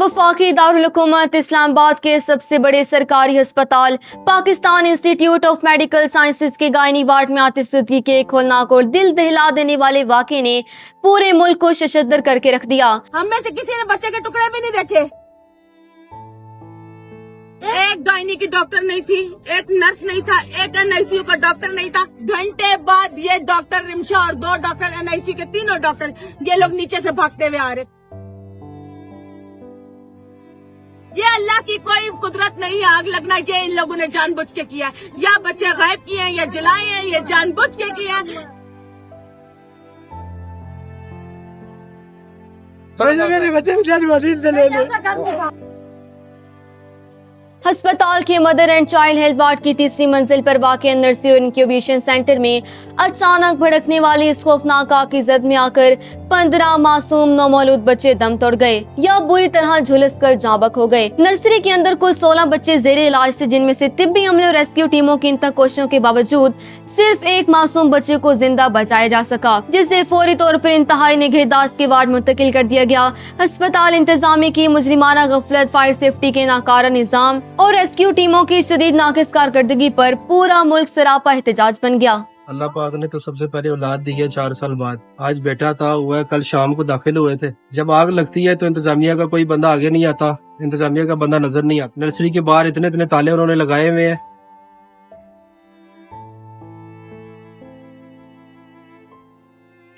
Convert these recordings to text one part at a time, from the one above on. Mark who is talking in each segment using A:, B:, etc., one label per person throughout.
A: वफाकी दारुल हुकूमत इस्लामाबाद के सबसे बड़े सरकारी अस्पताल Pakistan institute of medical sciences के गायनी वार्ड में आतिशदगी के एक होलनाक और दिल दहला देने वाले वाक़े ने पूरे मुल्क को शशदर करके रख दिया।
B: हम में से किसी ने बच्चे के टुकड़े भी नहीं देखे। एक गायनी की डॉक्टर नहीं थी, एक नर्स नहीं था, एक एनआईसीयू का डॉक्टर नहीं था। घंटे बाद ये डॉक्टर रिमशा और 2 डॉक्टर एनआईसीयू के 3 डॉक्टर ये लोग नीचे से भागते हुए आ रहे। ये अल्लाह की कोई कुदरत नहीं है आग लगना, ये इन लोगों ने जानबूझ के किया है। या बच्चे गायब किए हैं या जलाए हैं, ये जानबूझ के किया है।
A: अस्पताल के mother and child health ward की तीसरी मंजिल पर वाक़ नर्सरी और इंक्यूबेशन सेंटर में अचानक भड़कने वाली इस खौफनाक आग की जद में आकर 15 मासूम नौमौलूद बच्चे दम तोड़ गए या बुरी तरह झुलस कर जाबक हो गए। नर्सरी के अंदर कुल 16 बच्चे जेरे इलाज थे, जिनमें से तिब्बी अमले और रेस्क्यू टीमों की इंतहा कोशिशों के बावजूद सिर्फ एक मासूम बच्चे को जिंदा बचाया जा सका, जिसे फौरी तौर पर इंतहाई निगहदाश्त के वार्ड मुंतकिल कर दिया गया। अस्पताल इंतजामी की मुजरिमाना गफलत, फायर सेफ्टी के नाकारा निजाम और रेस्क्यू टीमों की शदीद नाकिस कारकर्दगी पर पूरा मुल्क सरापा एहतजाज बन गया।
C: अल्लाह पाक ने तो सबसे पहले औलाद दी है 4 साल बाद। आज बेटा था, हुआ कल शाम को दाखिल हुए थे। जब आग लगती है तो इंतजामिया का कोई बंदा आगे नहीं आता, इंतजामिया का बंदा नजर नहीं आता। नर्सरी के बाहर इतने इतने ताले उन्होंने लगाए हुए हैं।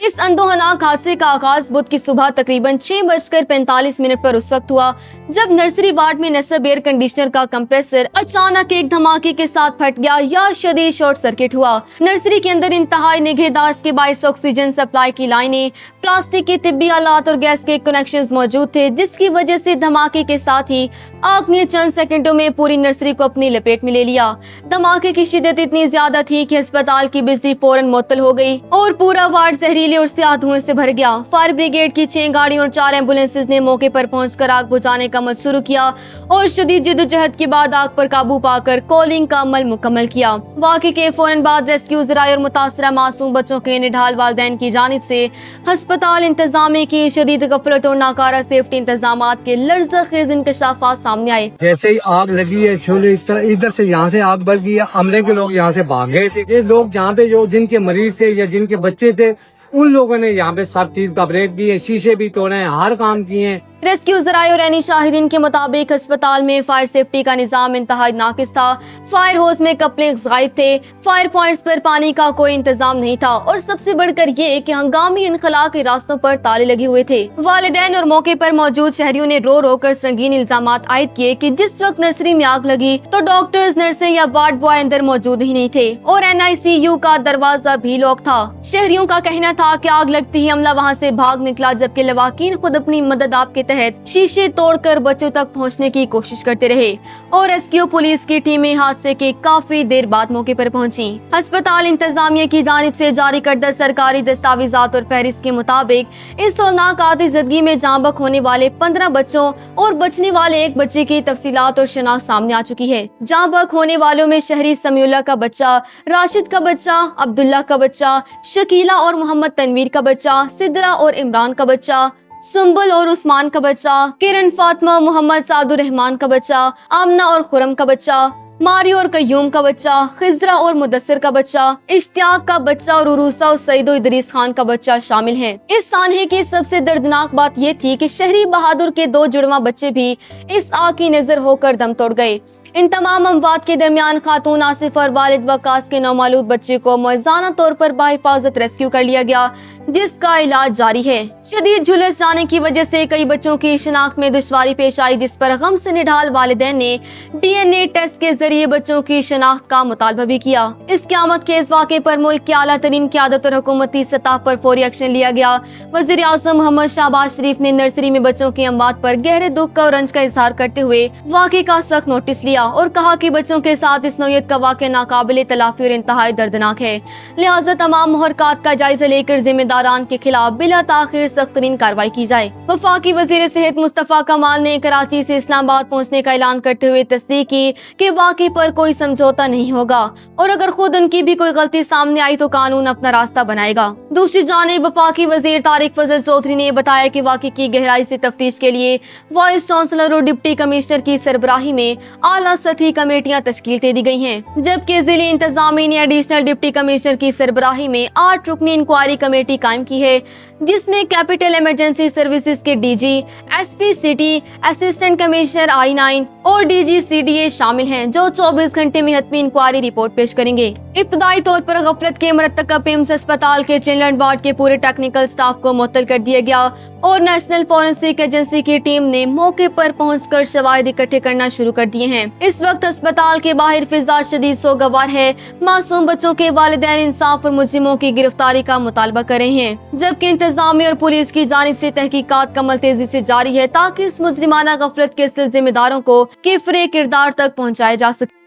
A: इस अंदोहनाक हादसे का आगाज बुध की सुबह तकरीबन 6:45 पर उस वक्त हुआ जब नर्सरी वार्ड में नस्ब एयर कंडीशनर का कंप्रेसर अचानक एक धमाके के साथ फट गया या शदीद शॉर्ट सर्किट हुआ। नर्सरी के अंदर इंतहाई निगहदाश्त के बाइस ऑक्सीजन सप्लाई की लाइनें, प्लास्टिक के तिब्बी आलात और गैस के कनेक्शंस मौजूद थे, जिसकी वजह से धमाके के साथ ही आग ने चंद सेकंडों में पूरी नर्सरी को अपनी लपेट में ले लिया। धमाके की शिद्दत इतनी ज्यादा थी कि अस्पताल की बिजली फौरन मुअत्तल हो गई और पूरा वार्ड जहरीले और स्याह धुएं से भर गया। फायर ब्रिगेड की 6 गाड़ियों और 4 एम्बुलेंसेज ने मौके पर पहुंचकर आग बुझाने का अमल शुरू किया और शदीद जिद्दोजहद के बाद आग पर काबू पाकर कॉलिंग का अमल मुकम्मल किया। वाक़े के फौरन बाद रेस्क्यू ज़राए और मुतासरा मासूम बच्चों के निढाल वालिदैन की जानिब से अस्पताल इंतजामी की शदीद गफलत और नाकारा सेफ्टी इंतजामात के लर्ज़खेज़ इंकशाफात सामने आए।
D: जैसे ही आग लगी है, शोले इस तरह इधर से यहाँ से आग बढ़ गई है। अमले के लोग यहाँ से भाग गए थे। ये लोग जहाँ पे जो जिनके मरीज थे या जिनके बच्चे थे, उन लोगों ने यहाँ पे सब चीज का ब्रेक की है, शीशे भी तोड़े हैं, हर काम किए हैं।
A: रेस्क्यू ज़राए और एनी शाहिदीन के मुताबिक अस्पताल में फायर सेफ्टी का निजाम इंतहाई नाकिस था। फायर होस में कपलिंग्स गायब थे, फायर पॉइंट्स पर पानी का कोई इंतजाम नहीं था और सबसे बढ़कर ये कि हंगामी इनखला के रास्तों पर ताले लगे हुए थे। वालिदैन और मौके पर मौजूद शहरियों ने रो रो कर संगीन इल्जामात आयद किए कि जिस वक्त नर्सरी में आग लगी तो डॉक्टर्स, नर्सें या वार्ड बॉय अंदर मौजूद ही नहीं थे और एनआईसीयू का दरवाजा भी लॉक था। शहरियों का कहना था कि आग लगते ही अमला वहाँ से भाग निकला, जबकि लवाकीन खुद अपनी मदद आप के तहत शीशे तोड़कर बच्चों तक पहुंचने की कोशिश करते रहे और रेस्क्यू पुलिस की टीमें हादसे के काफी देर बाद मौके पर पहुंची। अस्पताल इंतजामिया की जानिब से जारी करदा सरकारी दस्तावेजात और फहरिस्त के मुताबिक इस होलनाक आतिशदगी में जांबक होने वाले 15 बच्चों और बचने वाले एक बच्चे की तफसीलात और शनाख्त सामने आ चुकी है। जांबक होने वालों में शहरी समीउल्लाह का बच्चा, राशिद का बच्चा, अब्दुल्ला का बच्चा, शकीला और मोहम्मद तनवीर का बच्चा, सिद्रा और इमरान का बच्चा, सुंबुल और उस्मान का बच्चा, किरण, फातिमा, मोहम्मद सादुर रहमान का बच्चा, आमना और खुरम का बच्चा, मारियो और कयूम का बच्चा, खिजरा और मुदस्सिर का बच्चा, इश्तियाक का बच्चा और उरूसा और सईद और इदरीस खान का बच्चा शामिल हैं। इस सानहे की सबसे दर्दनाक बात यह थी कि शहरी बहादुर के 2 जुड़वा बच्चे भी इस आग की नजर होकर दम तोड़ गए। इन तमाम अमवात के दरमियान खातून आसिफ और वालिद वकास के नौमालूद बच्चे को मुआवजाना तौर पर बाहिफाजत रेस्क्यू कर लिया गया, जिसका इलाज जारी है। शदीद झुलस जाने की वजह से कई बच्चों की शिनाख्त में दुश्वारी पेश आई, जिस पर गम से निढाल वालिदैन ने DNA टेस्ट के जरिए बच्चों की शिनाख्त का मुतालबा भी किया। इस क़यामत के इस वाक़े पर मुल्क की आला तरीन क़यादत और हुकूमती सतह पर फौरी एक्शन लिया गया। वज़ीर आज़म मोहम्मद शहबाज शरीफ ने नर्सरी में बच्चों की अमवात पर गहरे दुख और रंज का इजहार करते हुए वाक़े का सख्त नोटिस लिया और कहा कि बच्चों के साथ इस नौयत का वाक़या नाकाबिले तलाफी और इंतहाई दर्दनाक है, लिहाजा तमाम मुहरकात का जायजा लेकर जिम्मेदार जिम्मेदारान के खिलाफ बिला ताखिर सख्त तरीन कार्रवाई की जाए। वफाकी वजीर सेहत मुस्तफा कमाल ने कराची से इस्लामाबाद पहुँचने का ऐलान करते हुए तस्दीक की कि वाकई पर कोई समझौता नहीं होगा और अगर खुद उनकी भी कोई गलती सामने आई तो कानून अपना रास्ता बनाएगा। दूसरी जानिब वफाकी वजीर तारिक फजल चौधरी ने बताया कि वाकई की गहराई से तफ्तीश के लिए वाइस चांसलर और डिप्टी कमिश्नर की सरबराही में आला सतही कमेटियां तश्कील दे दी गई हैं, जबकि जिले इंतजामी ने एडिशनल डिप्टी कमिश्नर की सरबराही में 8 रुकनी इंक्वायरी कमेटी कायम की है, जिसमें कैपिटल इमरजेंसी सर्विसेज के DG, SP city, assistant commissioner I9 और डीजी CDA शामिल हैं, जो 24 घंटे में हतमी इंक्वायरी रिपोर्ट पेश करेंगे। इब्तदाई तौर पर गफलत के मरतकब एम्स अस्पताल के चिल्ड्रन वार्ड के पूरे टेक्निकल स्टाफ को मुअत्तल कर दिया गया और नेशनल फॉरेंसिक एजेंसी की टीम ने मौके पर पहुंचकर शवाहिद इकट्ठे करना शुरू कर दिए हैं। इस वक्त अस्पताल के बाहर फिजा शदीद सोगवार है। मासूम बच्चों के वालिदैन इंसाफ और मुजरिमों की गिरफ्तारी का मुतालबा कर रहे हैं, जबकि इंतजामिया और पुलिस की जानिब से तहकीकात कमल तेजी से जारी है ताकि इस मुजरिमाना गफलत के जिम्मेदारों को किफरे किरदार तक पहुँचाया जा सके।